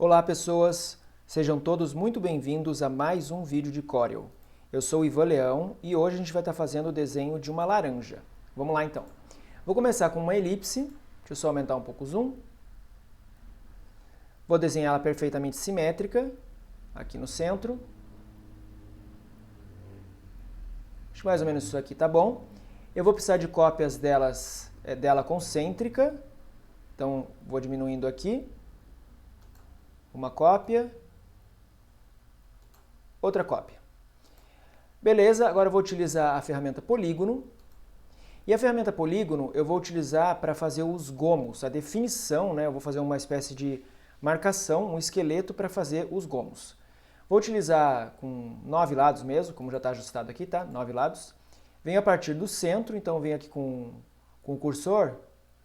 Olá pessoas, sejam todos muito bem-vindos a mais um vídeo de Corel. Eu sou o Ivan Leão e hoje a gente vai estar fazendo o desenho de uma laranja. Vamos lá então. Vou começar com uma elipse, deixa eu só aumentar um pouco o zoom. Vou desenhar ela perfeitamente simétrica, aqui no centro. Acho que mais ou menos isso aqui tá bom. Eu vou precisar de cópias dela concêntrica, então vou diminuindo aqui. Uma cópia, outra cópia. Beleza, agora eu vou utilizar a ferramenta polígono. E a ferramenta polígono eu vou utilizar para fazer os gomos, a definição, né? Eu vou fazer uma espécie de marcação, um esqueleto para fazer os gomos. Vou utilizar com 9 lados mesmo, como já está ajustado aqui, tá? 9 lados. Venho a partir do centro, então venho aqui com o cursor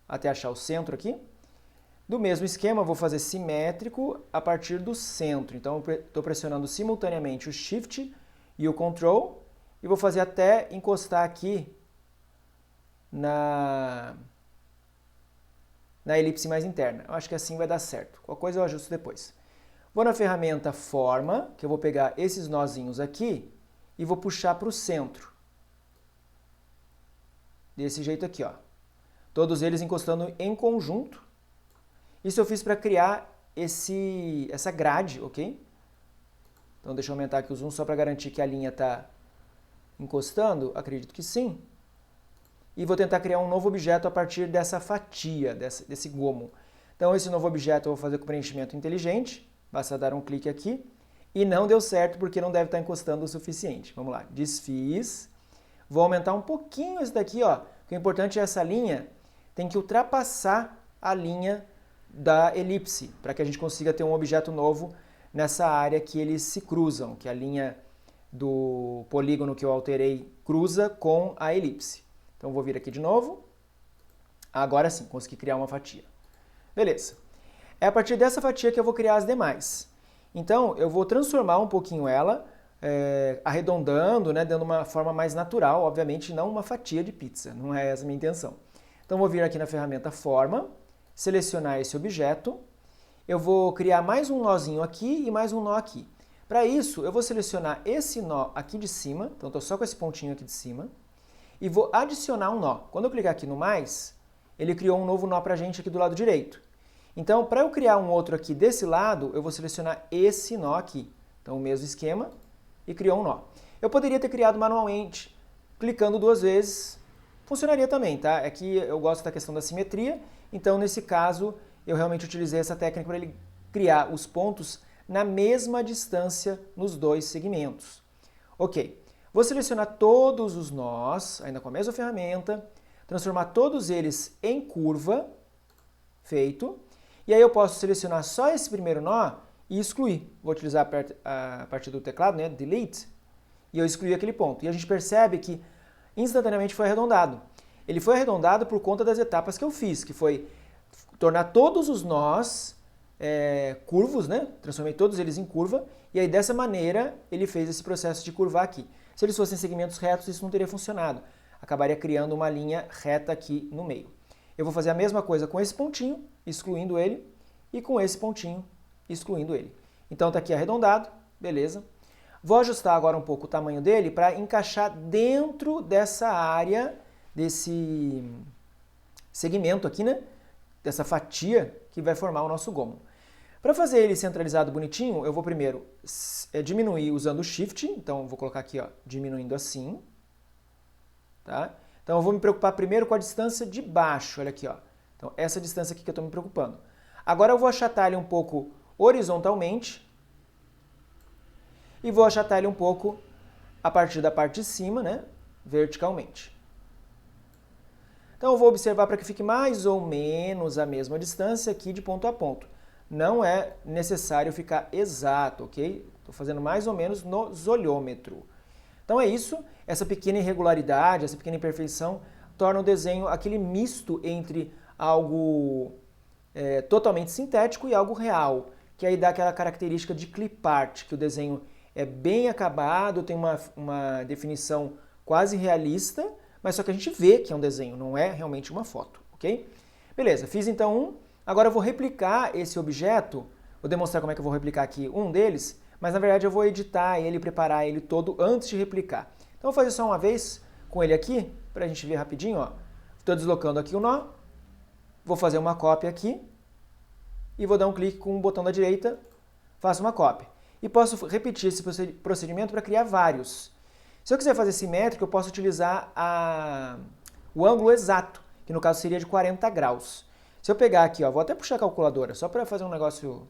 até achar o centro aqui. Do mesmo esquema, vou fazer simétrico a partir do centro. Então, estou pressionando simultaneamente o Shift e o Ctrl e vou fazer até encostar aqui na elipse mais interna. Eu acho que assim vai dar certo. Qualquer coisa eu ajusto depois. Vou na ferramenta Forma, que eu vou pegar esses nozinhos aqui e vou puxar para o centro. Desse jeito aqui, ó. Todos eles encostando em conjunto. Isso eu fiz para criar essa grade, ok? Então deixa eu aumentar aqui o zoom só para garantir que a linha está encostando. Acredito que sim. E vou tentar criar um novo objeto a partir dessa fatia, desse gomo. Então esse novo objeto eu vou fazer com preenchimento inteligente. Basta dar um clique aqui. E não deu certo porque não deve estar encostando o suficiente. Vamos lá, desfiz. Vou aumentar um pouquinho esse daqui, ó. O importante é essa linha tem que ultrapassar a linha da elipse, para que a gente consiga ter um objeto novo nessa área que eles se cruzam, que a linha do polígono que eu alterei cruza com a elipse. Então vou vir aqui de novo. Agora sim, consegui criar uma fatia. Beleza. É a partir dessa fatia que eu vou criar as demais. Então eu vou transformar um pouquinho ela, arredondando, né, dando uma forma mais natural, obviamente não uma fatia de pizza, não é essa a minha intenção. Então vou vir aqui na ferramenta Forma, selecionar esse objeto, eu vou criar mais um nozinho aqui e mais um nó aqui. Para isso, eu vou selecionar esse nó aqui de cima, então estou só com esse pontinho aqui de cima, e vou adicionar um nó. Quando eu clicar aqui no mais, ele criou um novo nó para a gente aqui do lado direito. Então, para eu criar um outro aqui desse lado, eu vou selecionar esse nó aqui. Então, o mesmo esquema, e criou um nó. Eu poderia ter criado manualmente, clicando 2 vezes, funcionaria também, tá? É que eu gosto da questão da simetria, então nesse caso eu realmente utilizei essa técnica para ele criar os pontos na mesma distância nos 2 segmentos. Ok, vou selecionar todos os nós, ainda com a mesma ferramenta, transformar todos eles em curva, feito, e aí eu posso selecionar só esse primeiro nó e excluir. Vou utilizar a partir do teclado, né, Delete, e eu excluí aquele ponto. E a gente percebe que instantaneamente foi arredondado. Ele foi arredondado por conta das etapas que eu fiz, que foi tornar todos os nós curvos, né? Transformei todos eles em curva, e aí dessa maneira ele fez esse processo de curvar aqui. Se eles fossem segmentos retos, isso não teria funcionado. Acabaria criando uma linha reta aqui no meio. Eu vou fazer a mesma coisa com esse pontinho, excluindo ele, e com esse pontinho, excluindo ele. Então está aqui arredondado, beleza. Vou ajustar agora um pouco o tamanho dele para encaixar dentro dessa área, desse segmento aqui, né? Dessa fatia que vai formar o nosso gomo. Para fazer ele centralizado bonitinho, eu vou primeiro diminuir usando o Shift. Então, eu vou colocar aqui, ó, diminuindo assim. Tá? Então, eu vou me preocupar primeiro com a distância de baixo. Olha aqui, ó. Então, essa distância aqui que eu estou me preocupando. Agora, eu vou achatar ele um pouco horizontalmente. E vou achatar ele um pouco a partir da parte de cima, né, verticalmente. Então eu vou observar para que fique mais ou menos a mesma distância aqui de ponto a ponto. Não é necessário ficar exato, ok? Estou fazendo mais ou menos no zoliômetro. Então é isso, essa pequena irregularidade, essa pequena imperfeição torna o desenho aquele misto entre algo totalmente sintético e algo real, que aí dá aquela característica de clip art, que o desenho é bem acabado, tem uma definição quase realista, mas só que a gente vê que é um desenho, não é realmente uma foto, ok? Beleza, fiz então um. Agora eu vou replicar esse objeto Vou demonstrar como é que eu vou replicar aqui um deles, mas na verdade eu vou editar ele, preparar ele todo antes de replicar. Então vou fazer só uma vez com ele aqui, para a gente ver rapidinho. Estou deslocando aqui o nó, vou fazer uma cópia aqui e vou dar um clique com o botão da direita, faço uma cópia. E posso repetir esse procedimento para criar vários. Se eu quiser fazer simétrico, eu posso utilizar o ângulo exato, que no caso seria de 40 graus. Se eu pegar aqui, vou até puxar a calculadora, só para fazer um negócio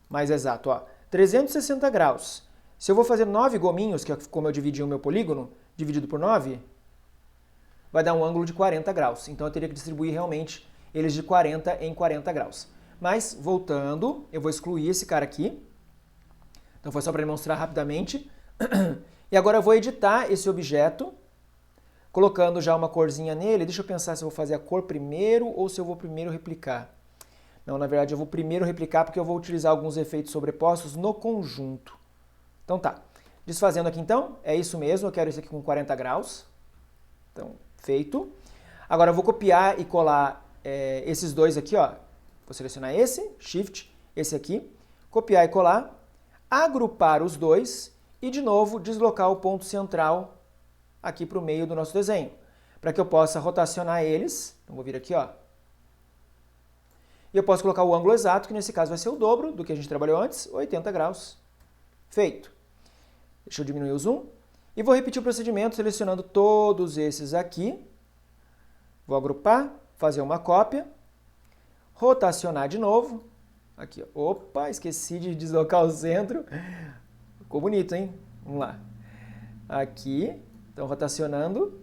mais exato. 360 graus. Se eu vou fazer 9 gominhos, que é como eu dividi o meu polígono, dividido por 9, vai dar um ângulo de 40 graus. Então eu teria que distribuir realmente eles de 40 em 40 graus. Mas, voltando, eu vou excluir esse cara aqui. Então foi só para demonstrar rapidamente. E agora eu vou editar esse objeto, colocando já uma corzinha nele. Deixa eu pensar se eu vou fazer a cor primeiro ou se eu vou primeiro replicar. Não, na verdade eu vou primeiro replicar porque eu vou utilizar alguns efeitos sobrepostos no conjunto. Então tá. Desfazendo aqui então, é isso mesmo, eu quero isso aqui com 40 graus. Então, feito. Agora eu vou copiar e colar esses dois aqui, Vou selecionar esse, Shift, esse aqui, copiar e colar, agrupar os dois e de novo deslocar o ponto central aqui para o meio do nosso desenho, para que eu possa rotacionar eles. Então vou vir aqui, E eu posso colocar o ângulo exato, que nesse caso vai ser o dobro do que a gente trabalhou antes, 80 graus. Feito. Deixa eu diminuir o zoom. E vou repetir o procedimento selecionando todos esses aqui. Vou agrupar, fazer uma cópia, rotacionar de novo. Aqui, opa, esqueci de deslocar o centro. Ficou bonito, hein? Vamos lá. Aqui, então rotacionando.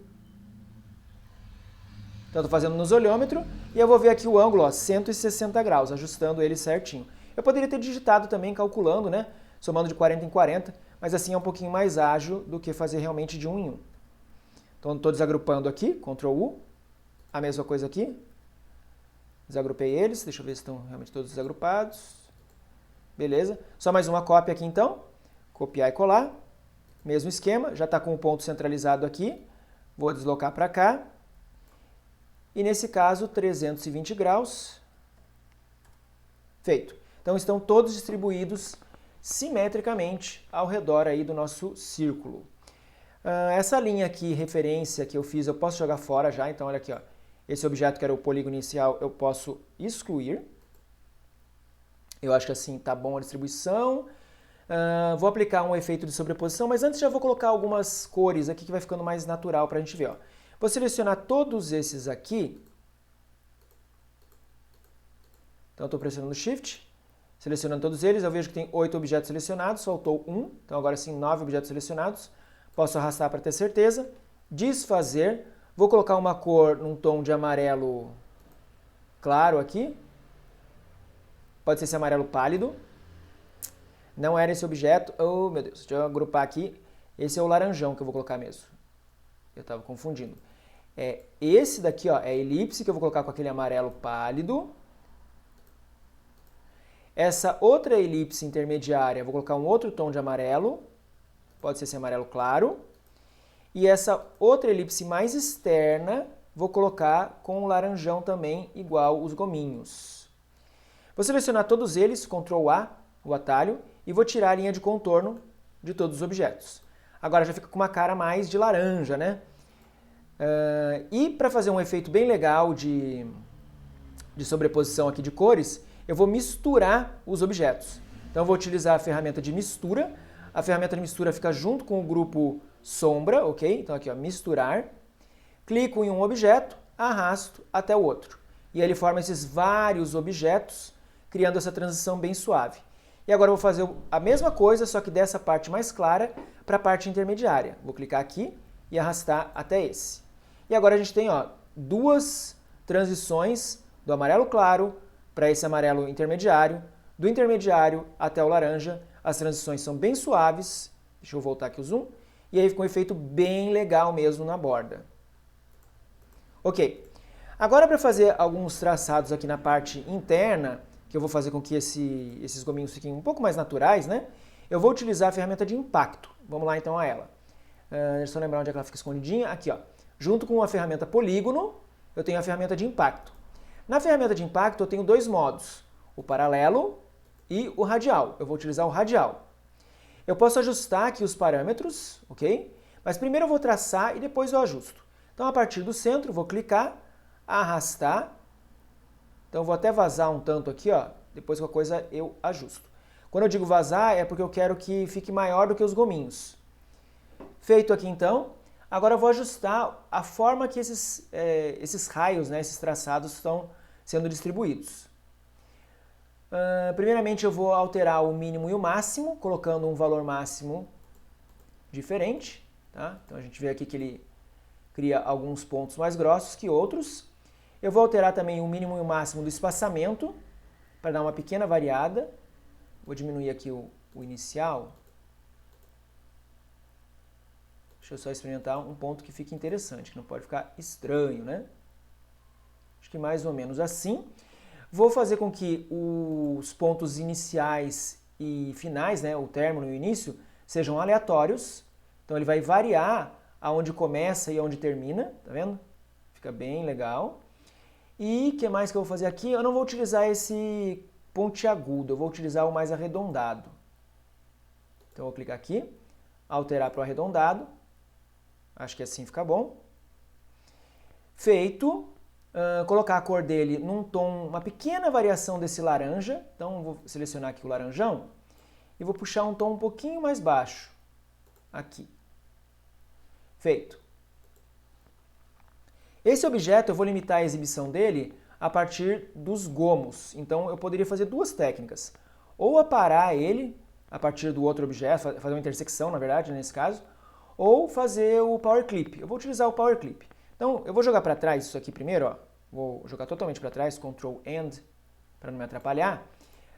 Então estou fazendo nos olhômetro e eu vou ver aqui o ângulo, 160 graus, ajustando ele certinho. Eu poderia ter digitado também, calculando, né? Somando de 40 em 40, mas assim é um pouquinho mais ágil do que fazer realmente de 1 em 1. Então estou desagrupando aqui, Ctrl U, a mesma coisa aqui. Desagrupei eles, deixa eu ver se estão realmente todos desagrupados. Beleza. Só mais uma cópia aqui então. Copiar e colar. Mesmo esquema, já está com o ponto centralizado aqui. Vou deslocar para cá. E nesse caso, 320 graus. Feito. Então estão todos distribuídos simetricamente ao redor aí do nosso círculo. Essa linha aqui, referência que eu fiz, eu posso jogar fora já. Então olha aqui, esse objeto que era o polígono inicial, eu posso excluir. Eu acho que assim tá bom a distribuição. Vou aplicar um efeito de sobreposição, mas antes já vou colocar algumas cores aqui que vai ficando mais natural para a gente ver. Vou selecionar todos esses aqui. Então estou pressionando Shift, selecionando todos eles. Eu vejo que tem 8 objetos selecionados, faltou 1. Então agora sim, 9 objetos selecionados. Posso arrastar para ter certeza. Desfazer. Vou colocar uma cor num tom de amarelo claro aqui. Pode ser esse amarelo pálido. Não era esse objeto. Oh, meu Deus. Deixa eu agrupar aqui. Esse é o laranjão que eu vou colocar mesmo. Eu estava confundindo. Esse daqui, é a elipse que eu vou colocar com aquele amarelo pálido. Essa outra elipse intermediária, eu vou colocar um outro tom de amarelo. Pode ser esse amarelo claro. E essa outra elipse mais externa, vou colocar com um laranjão também, igual os gominhos. Vou selecionar todos eles, Ctrl A, o atalho, e vou tirar a linha de contorno de todos os objetos. Agora já fica com uma cara mais de laranja, né? E para fazer um efeito bem legal de sobreposição aqui de cores, eu vou misturar os objetos. Então eu vou utilizar a ferramenta de mistura. A ferramenta de mistura fica junto com o grupo sombra, ok? Então aqui, misturar. Clico em um objeto, arrasto até o outro. E aí ele forma esses vários objetos, criando essa transição bem suave. E agora eu vou fazer a mesma coisa, só que dessa parte mais clara para a parte intermediária. Vou clicar aqui e arrastar até esse. E agora a gente tem duas transições do amarelo claro para esse amarelo intermediário, do intermediário até o laranja. As transições são bem suaves. Deixa eu voltar aqui o zoom. E aí fica um efeito bem legal mesmo na borda. Ok. Agora para fazer alguns traçados aqui na parte interna, que eu vou fazer com que esses gominhos fiquem um pouco mais naturais, né? Eu vou utilizar a ferramenta de impacto. Vamos lá então a ela. Deixa eu lembrar onde é que ela fica escondidinha. Aqui, Junto com a ferramenta polígono, eu tenho a ferramenta de impacto. Na ferramenta de impacto eu tenho dois modos. O paralelo e o radial. Eu vou utilizar o radial. Eu posso ajustar aqui os parâmetros, ok? Mas primeiro eu vou traçar e depois eu ajusto. Então, a partir do centro, vou clicar, arrastar. Então, eu vou até vazar um tanto aqui, ó. Depois qualquer coisa eu ajusto. Quando eu digo vazar, é porque eu quero que fique maior do que os gominhos. Feito aqui, então, agora eu vou ajustar a forma que esses raios, né, esses traçados estão sendo distribuídos. Primeiramente, eu vou alterar o mínimo e o máximo, colocando um valor máximo diferente. Tá? Então, a gente vê aqui que ele cria alguns pontos mais grossos que outros. Eu vou alterar também o mínimo e o máximo do espaçamento, para dar uma pequena variada. Vou diminuir aqui o inicial. Deixa eu só experimentar um ponto que fique interessante, que não pode ficar estranho, né? Acho que mais ou menos assim. Vou fazer com que os pontos iniciais e finais, né, o término e o início, sejam aleatórios. Então ele vai variar aonde começa e aonde termina, tá vendo? Fica bem legal. E o que mais que eu vou fazer aqui? Eu não vou utilizar esse pontiagudo, eu vou utilizar o mais arredondado. Então eu vou clicar aqui, alterar para o arredondado. Acho que assim fica bom. Feito. Colocar a cor dele num tom, uma pequena variação desse laranja. Então vou selecionar aqui o laranjão e vou puxar um tom um pouquinho mais baixo. Aqui. Feito. Esse objeto eu vou limitar a exibição dele a partir dos gomos. Então eu poderia fazer duas técnicas. Ou aparar ele a partir do outro objeto, fazer uma intersecção, na verdade, nesse caso, ou fazer o Power Clip. Eu vou utilizar o Power Clip. Então, eu vou jogar para trás isso aqui primeiro, ó. Vou jogar totalmente para trás, Ctrl End, para não me atrapalhar.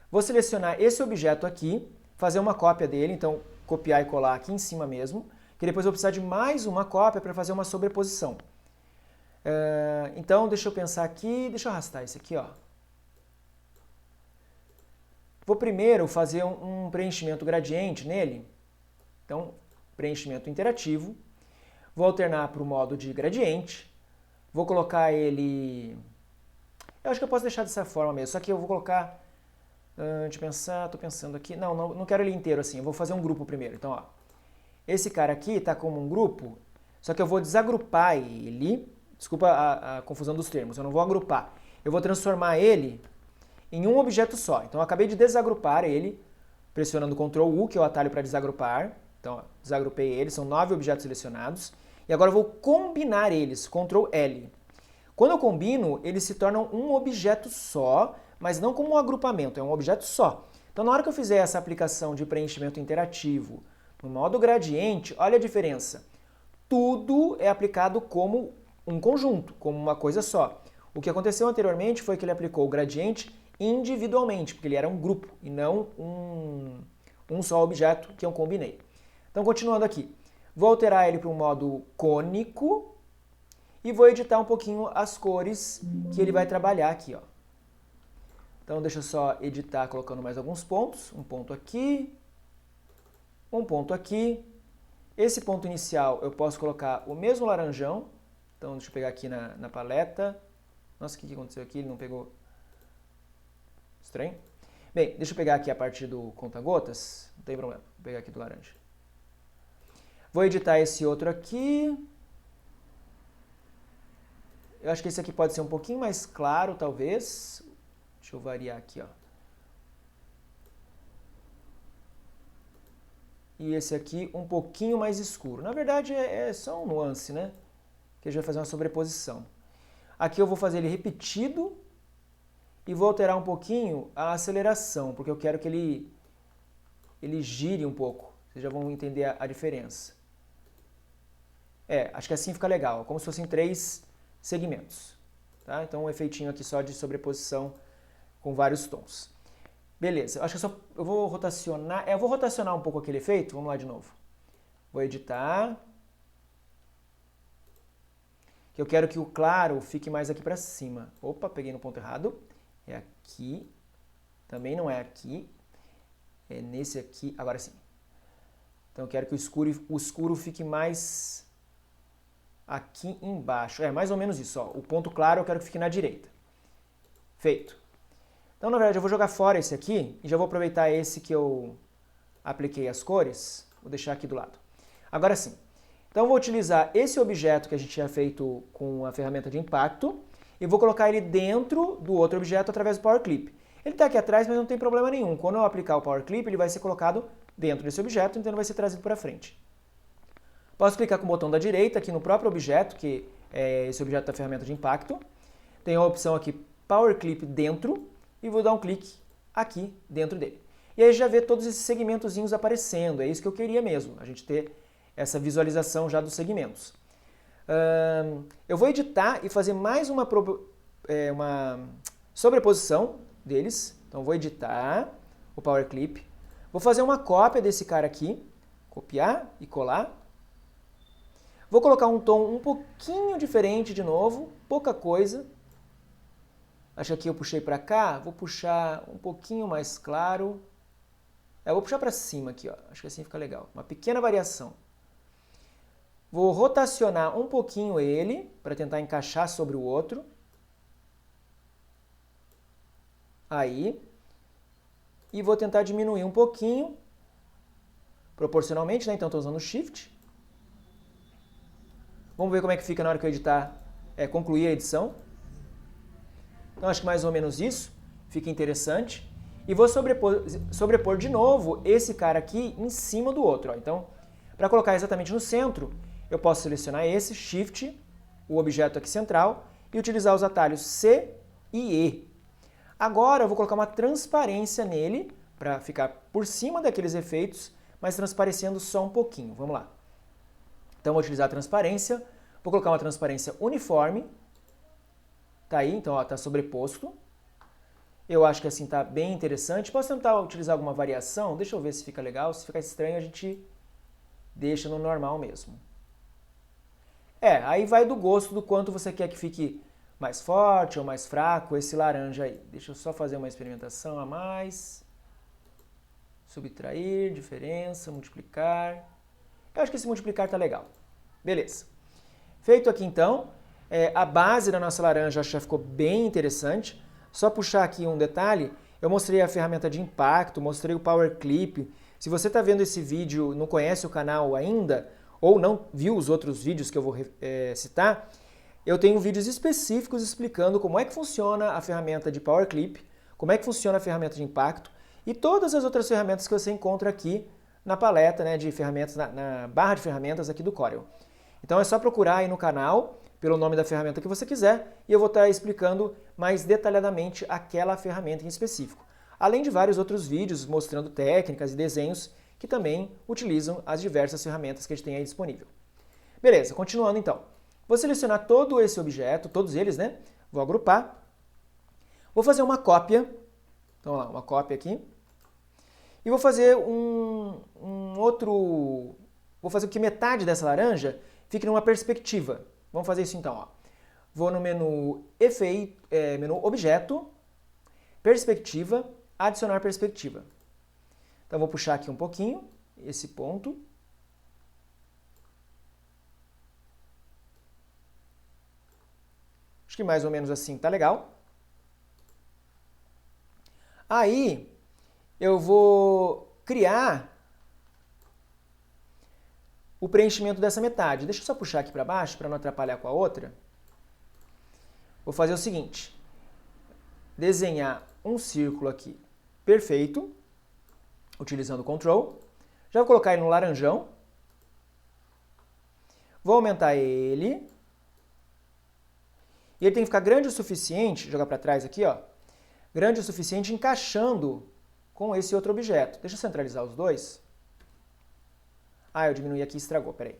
Vou selecionar esse objeto aqui, fazer uma cópia dele, então copiar e colar aqui em cima mesmo, que depois eu vou precisar de mais uma cópia para fazer uma sobreposição. Então, deixa eu pensar aqui, deixa eu arrastar esse aqui, ó. Vou primeiro fazer um preenchimento gradiente nele. Então, preenchimento interativo. Vou alternar para o modo de gradiente. Vou colocar ele... Eu acho que eu posso deixar dessa forma mesmo, só que eu vou colocar... Deixa eu pensar, tô pensando aqui... Não quero ele inteiro assim, eu vou fazer um grupo primeiro. Então, ó, esse cara aqui tá como um grupo, só que eu vou desagrupar ele... Desculpa a confusão dos termos, eu não vou agrupar. Eu vou transformar ele em um objeto só. Então, eu acabei de desagrupar ele, pressionando Ctrl U, que é o atalho para desagrupar. Então, ó, desagrupei ele, são 9 objetos selecionados. E agora eu vou combinar eles, Ctrl L. Quando eu combino, eles se tornam um objeto só, mas não como um agrupamento, é um objeto só. Então, na hora que eu fizer essa aplicação de preenchimento interativo no modo gradiente, olha a diferença. Tudo é aplicado como um conjunto, como uma coisa só. O que aconteceu anteriormente foi que ele aplicou o gradiente individualmente, porque ele era um grupo e não um só objeto que eu combinei. Então, continuando aqui, vou alterar ele para um modo cônico e vou editar um pouquinho as cores que ele vai trabalhar aqui, ó. Então, deixa eu só editar colocando mais alguns pontos. Um ponto aqui, um ponto aqui. Esse ponto inicial eu posso colocar o mesmo laranjão. Então, deixa eu pegar aqui na paleta. Nossa, o que aconteceu aqui? Ele não pegou... Estranho. Bem, deixa eu pegar aqui a partir do conta-gotas. Não tem problema. Vou pegar aqui do laranja. Vou editar esse outro aqui. Eu acho que esse aqui pode ser um pouquinho mais claro, talvez. Deixa eu variar aqui, ó. E esse aqui um pouquinho mais escuro. Na verdade, é só um nuance, né? Que a gente vai fazer uma sobreposição. Aqui eu vou fazer ele repetido e vou alterar um pouquinho a aceleração, porque eu quero que ele gire um pouco. Vocês já vão entender a diferença. Acho que assim fica legal, como se fossem 3 segmentos. Tá? Então um efeitinho aqui só de sobreposição com vários tons. Beleza, eu acho que eu vou rotacionar, eu vou rotacionar um pouco aquele efeito, vamos lá de novo. Vou editar. Que eu quero que o claro fique mais aqui para cima. Opa, peguei no ponto errado. É aqui. Também não é aqui. É nesse aqui. Agora sim. Então eu quero que o escuro fique mais aqui embaixo. É mais ou menos isso. Ó. O ponto claro eu quero que fique na direita. Feito. Então, na verdade, eu vou jogar fora esse aqui e já vou aproveitar esse que eu apliquei as cores. Vou deixar aqui do lado. Agora sim. Então, eu vou utilizar esse objeto que a gente tinha feito com a ferramenta de impacto e vou colocar ele dentro do outro objeto através do Power Clip. Ele está aqui atrás, mas não tem problema nenhum. Quando eu aplicar o Power Clip, ele vai ser colocado dentro desse objeto, então ele vai ser trazido para frente. Posso clicar com o botão da direita aqui no próprio objeto, que é esse objeto da ferramenta de impacto. Tem a opção aqui Power Clip dentro e vou dar um clique aqui dentro dele. E aí já vê todos esses segmentozinhos aparecendo, é isso que eu queria mesmo, a gente ter essa visualização já dos segmentos. Eu vou editar e fazer mais uma sobreposição deles. Então vou editar o Power Clip, vou fazer uma cópia desse cara aqui, copiar e colar. Vou colocar um tom um pouquinho diferente de novo, pouca coisa. Acho que aqui eu puxei para cá, vou puxar um pouquinho mais claro. Eu vou puxar para cima aqui, ó. Acho que assim fica legal. Uma pequena variação. Vou rotacionar um pouquinho ele, para tentar encaixar sobre o outro. Aí. E vou tentar diminuir um pouquinho, proporcionalmente, né? Então estou usando o Shift. Vamos ver como é que fica na hora que eu editar, concluir a edição. Então acho que mais ou menos isso, fica interessante. E vou sobrepor de novo esse cara aqui em cima do outro. Ó. Então, para colocar exatamente no centro, eu posso selecionar esse, Shift, o objeto aqui central, e utilizar os atalhos C e E. Agora eu vou colocar uma transparência nele, para ficar por cima daqueles efeitos, mas transparecendo só um pouquinho. Vamos lá. Então, vou utilizar a transparência, vou colocar uma transparência uniforme. Tá aí, então está sobreposto. Eu acho que assim está bem interessante. Posso tentar utilizar alguma variação? Deixa eu ver se fica legal. Se ficar estranho, a gente deixa no normal mesmo. Aí vai do gosto do quanto você quer que fique mais forte ou mais fraco esse laranja aí. Deixa eu só fazer uma experimentação a mais. Subtrair, diferença, multiplicar. Eu acho que esse multiplicar tá legal. Beleza. Feito aqui então, a base da nossa laranja acho que já ficou bem interessante. Só puxar aqui um detalhe, eu mostrei a ferramenta de impacto, mostrei o Power Clip. Se você está vendo esse vídeo, não conhece o canal ainda, ou não viu os outros vídeos que eu vou citar, eu tenho vídeos específicos explicando como é que funciona a ferramenta de Power Clip, como é que funciona a ferramenta de impacto e todas as outras ferramentas que você encontra aqui na paleta, né, de ferramentas, na barra de ferramentas aqui do Corel. Então é só procurar aí no canal pelo nome da ferramenta que você quiser e eu vou estar explicando mais detalhadamente aquela ferramenta em específico. Além de vários outros vídeos mostrando técnicas e desenhos que também utilizam as diversas ferramentas que a gente tem aí disponível. Beleza, continuando então. Vou selecionar todo esse objeto, todos eles, né? Vou agrupar. Vou fazer uma cópia. Então, lá, uma cópia aqui. E vou fazer Vou fazer com que metade dessa laranja fique numa perspectiva. Vamos fazer isso então, ó. Vou no menu menu Objeto, Perspectiva, Adicionar Perspectiva. Então vou puxar aqui um pouquinho, esse ponto. Acho que mais ou menos assim tá legal. Aí eu vou criar o preenchimento dessa metade. Deixa eu só puxar aqui para baixo para não atrapalhar com a outra. Vou fazer o seguinte, desenhar um círculo aqui perfeito, utilizando o Ctrl. Já vou colocar ele no laranjão. Vou aumentar ele. E ele tem que ficar grande o suficiente, jogar para trás aqui, ó, grande o suficiente encaixando com esse outro objeto. Deixa eu centralizar os dois. Eu diminuí aqui e estragou, peraí.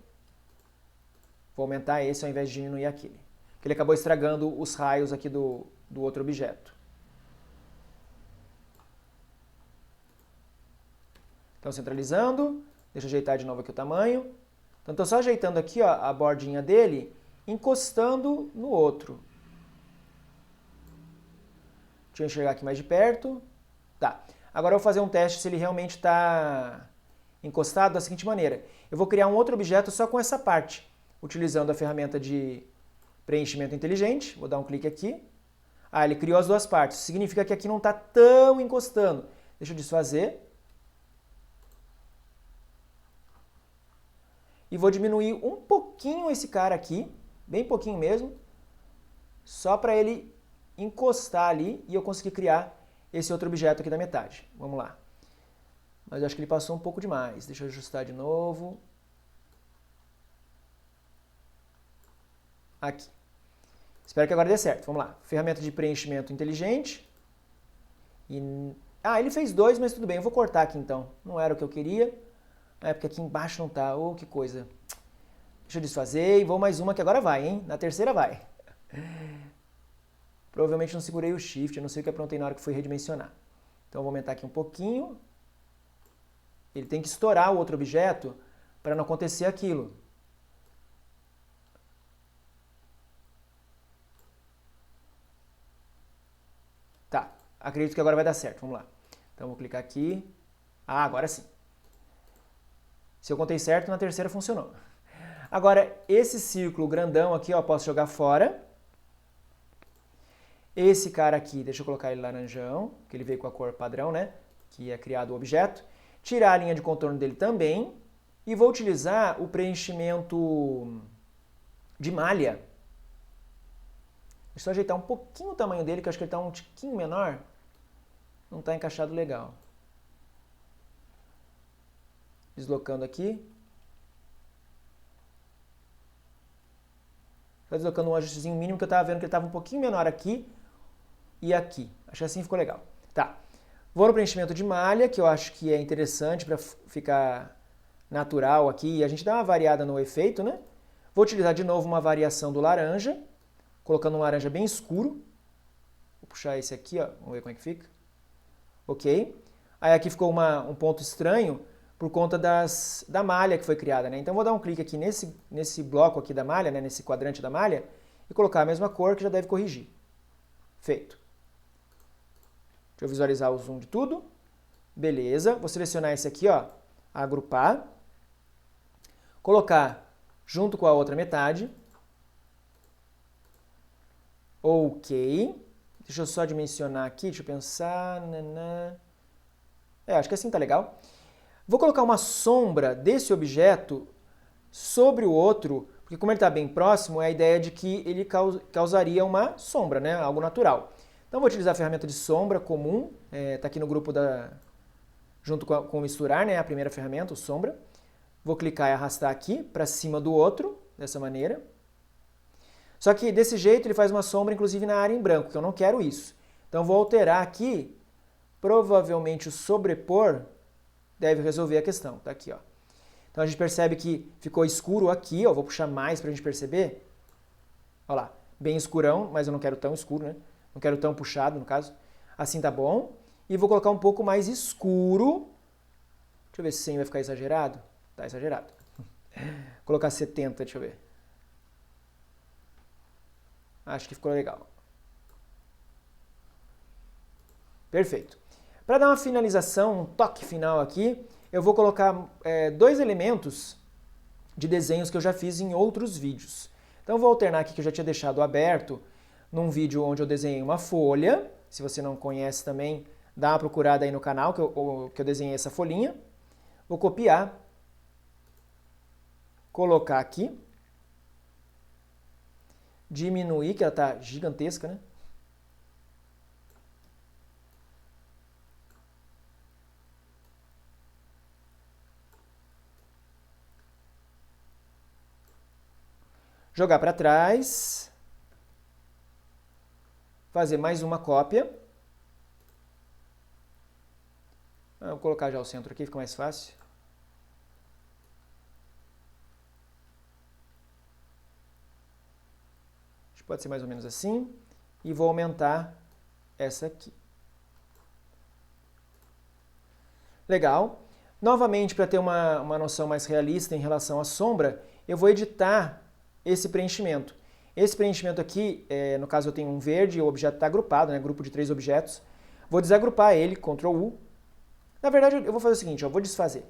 Vou aumentar esse ao invés de diminuir aquele. Porque ele acabou estragando os raios aqui do outro objeto. Então, centralizando, deixa eu ajeitar de novo aqui o tamanho. Então, estou só ajeitando aqui, ó, a bordinha dele, encostando no outro. Deixa eu enxergar aqui mais de perto. Tá. Agora eu vou fazer um teste se ele realmente está encostado da seguinte maneira. Eu vou criar um outro objeto só com essa parte, utilizando a ferramenta de preenchimento inteligente. Vou dar um clique aqui. Ah, ele criou as duas partes. Isso significa que aqui não está tão encostando. Deixa eu desfazer. E vou diminuir um pouquinho esse cara aqui, bem pouquinho mesmo, só para ele encostar ali e eu conseguir criar esse outro objeto aqui da metade. Vamos lá. Mas eu acho que ele passou um pouco demais. Deixa eu ajustar de novo. Aqui. Espero que agora dê certo. Vamos lá. Ferramenta de preenchimento inteligente. Ah, ele fez 2, mas tudo bem. Eu vou cortar aqui então. Não era o que eu queria. É porque aqui embaixo não tá. Oh, que coisa. Deixa eu desfazer e vou mais uma que agora vai, hein? Na terceira vai. Provavelmente não segurei o Shift. Eu não sei o que aprontei na hora que fui redimensionar. Então eu vou aumentar aqui um pouquinho. Ele tem que estourar o outro objeto para não acontecer aquilo. Tá, acredito que agora vai dar certo. Vamos lá. Então vou clicar aqui. Ah, agora sim. Se eu contei certo, na terceira funcionou. Agora, esse círculo grandão aqui, ó, posso jogar fora. Esse cara aqui, deixa eu colocar ele laranjão, que ele veio com a cor padrão, né? Que é criado o objeto. Tirar a linha de contorno dele também. E vou utilizar o preenchimento de malha. Deixa eu só ajeitar um pouquinho o tamanho dele, que eu acho que ele está um tiquinho menor. Não está encaixado legal. Deslocando aqui. Está deslocando um ajustezinho mínimo, que eu estava vendo que ele estava um pouquinho menor aqui e aqui. Acho que assim ficou legal. Tá. Vou no preenchimento de malha, que eu acho que é interessante para ficar natural aqui. E a gente dá uma variada no efeito, né? Vou utilizar de novo uma variação do laranja, colocando um laranja bem escuro. Vou puxar esse aqui, ó. Vamos ver como é que fica. Ok. Aí aqui ficou um ponto estranho por conta da malha que foi criada, né? Então vou dar um clique aqui nesse bloco aqui da malha, né? Nesse quadrante da malha, e colocar a mesma cor que já deve corrigir. Feito. Deixa eu visualizar o zoom de tudo. Beleza. Vou selecionar esse aqui, ó. Agrupar. Colocar junto com a outra metade. Ok. Deixa eu só dimensionar aqui, deixa eu pensar. Acho que assim tá legal. Vou colocar uma sombra desse objeto sobre o outro, porque como ele está bem próximo, é a ideia de que ele causaria uma sombra, né? Algo natural. Então vou utilizar a ferramenta de sombra comum, está aqui no grupo junto com o misturar, né? A primeira ferramenta, o sombra. Vou clicar e arrastar aqui para cima do outro, dessa maneira. Só que desse jeito ele faz uma sombra, inclusive na área em branco, que eu não quero isso. Então vou alterar aqui, provavelmente o sobrepor deve resolver a questão. Tá aqui, ó. Então a gente percebe que ficou escuro aqui, ó. Vou puxar mais para a gente perceber. Olha lá, bem escurão, mas eu não quero tão escuro, né? Não quero tão puxado, no caso. Assim tá bom. E vou colocar um pouco mais escuro. Deixa eu ver se 100 vai ficar exagerado. Tá exagerado. Vou colocar 70, deixa eu ver. Acho que ficou legal. Perfeito. Para dar uma finalização, um toque final aqui, eu vou colocar 2 elementos de desenhos que eu já fiz em outros vídeos. Então eu vou alternar aqui que eu já tinha deixado aberto num vídeo onde eu desenhei uma folha. Se você não conhece também, dá uma procurada aí no canal que eu desenhei essa folhinha. Vou copiar, colocar aqui, diminuir, que ela está gigantesca, né? Jogar para trás, fazer mais uma cópia. Vou colocar já o centro aqui, fica mais fácil. Acho que pode ser mais ou menos assim. E vou aumentar essa aqui. Legal. Novamente, para ter uma noção mais realista em relação à sombra, eu vou editar esse preenchimento. Esse preenchimento aqui, no caso eu tenho um verde, o objeto está agrupado, né? Grupo de 3 objetos. Vou desagrupar ele, Ctrl U. Na verdade, eu vou fazer o seguinte, eu vou desfazer.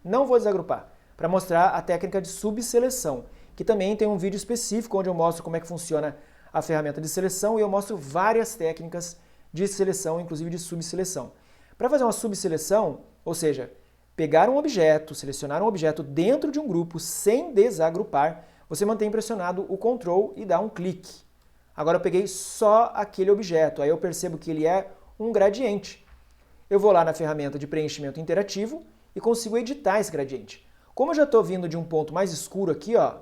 Não vou desagrupar, para mostrar a técnica de subseleção, que também tem um vídeo específico onde eu mostro como é que funciona a ferramenta de seleção e eu mostro várias técnicas de seleção, inclusive de subseleção. Para fazer uma subseleção, ou seja, pegar um objeto, selecionar um objeto dentro de um grupo sem desagrupar, você mantém pressionado o Ctrl e dá um clique. Agora eu peguei só aquele objeto, aí eu percebo que ele é um gradiente. Eu vou lá na ferramenta de preenchimento interativo e consigo editar esse gradiente. Como eu já estou vindo de um ponto mais escuro aqui, ó,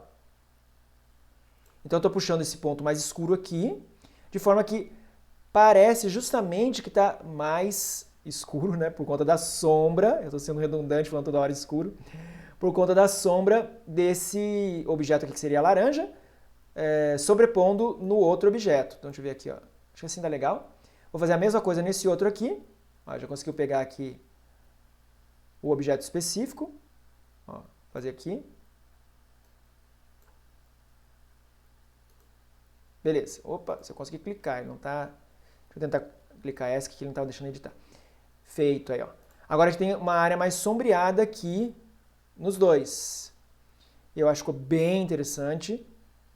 então eu estou puxando esse ponto mais escuro aqui, de forma que parece justamente que está mais escuro, né, por conta da sombra, eu estou sendo redundante falando toda hora escuro, por conta da sombra desse objeto aqui que seria laranja, sobrepondo no outro objeto. Então deixa eu ver aqui, ó. Acho que assim dá legal. Vou fazer a mesma coisa nesse outro aqui. Ó, já conseguiu pegar aqui o objeto específico. Ó, fazer aqui. Beleza. Opa, se eu conseguir clicar, ele não tá... Deixa eu tentar clicar essa que ele não estava deixando editar. Feito aí, ó. Agora a gente tem uma área mais sombreada aqui nos dois. Eu acho que ficou bem interessante.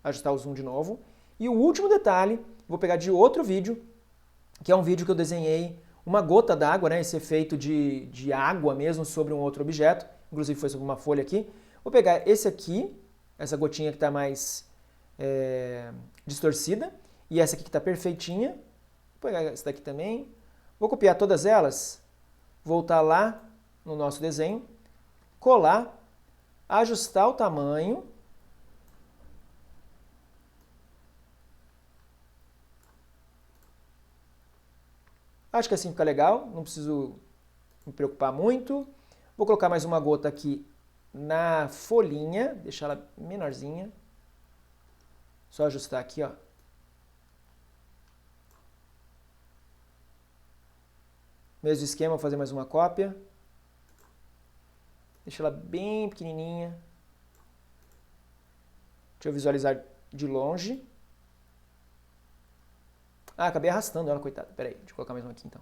Ajustar o zoom de novo. E o último detalhe, vou pegar de outro vídeo, que é um vídeo que eu desenhei uma gota d'água, né, esse efeito de água mesmo sobre um outro objeto, inclusive foi sobre uma folha aqui. Vou pegar esse aqui, essa gotinha que está mais distorcida, e essa aqui que está perfeitinha. Vou pegar essa daqui também. Vou copiar todas elas, voltar lá no nosso desenho, colar, ajustar o tamanho. Acho que assim fica legal, não preciso me preocupar muito. Vou colocar mais uma gota aqui na folhinha, deixar ela menorzinha. Só ajustar aqui, ó. Mesmo esquema, vou fazer mais uma cópia. Deixa ela bem pequenininha. Deixa eu visualizar de longe. Ah, acabei arrastando ela, coitada. Pera aí, deixa eu colocar mais uma aqui então.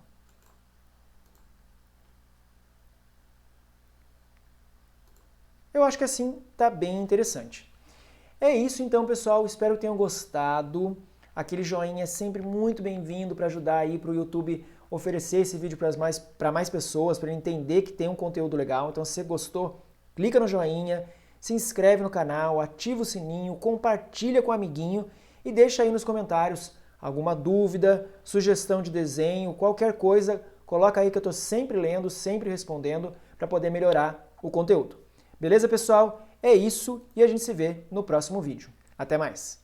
Eu acho que assim tá bem interessante. É isso então, pessoal. Espero que tenham gostado. Aquele joinha é sempre muito bem-vindo para ajudar aí para o YouTube oferecer esse vídeo para mais pessoas, para ele entender que tem um conteúdo legal. Então, se você gostou, clica no joinha, se inscreve no canal, ativa o sininho, compartilha com o amiguinho e deixa aí nos comentários alguma dúvida, sugestão de desenho, qualquer coisa, coloca aí que eu estou sempre lendo, sempre respondendo para poder melhorar o conteúdo. Beleza, pessoal? É isso e a gente se vê no próximo vídeo. Até mais!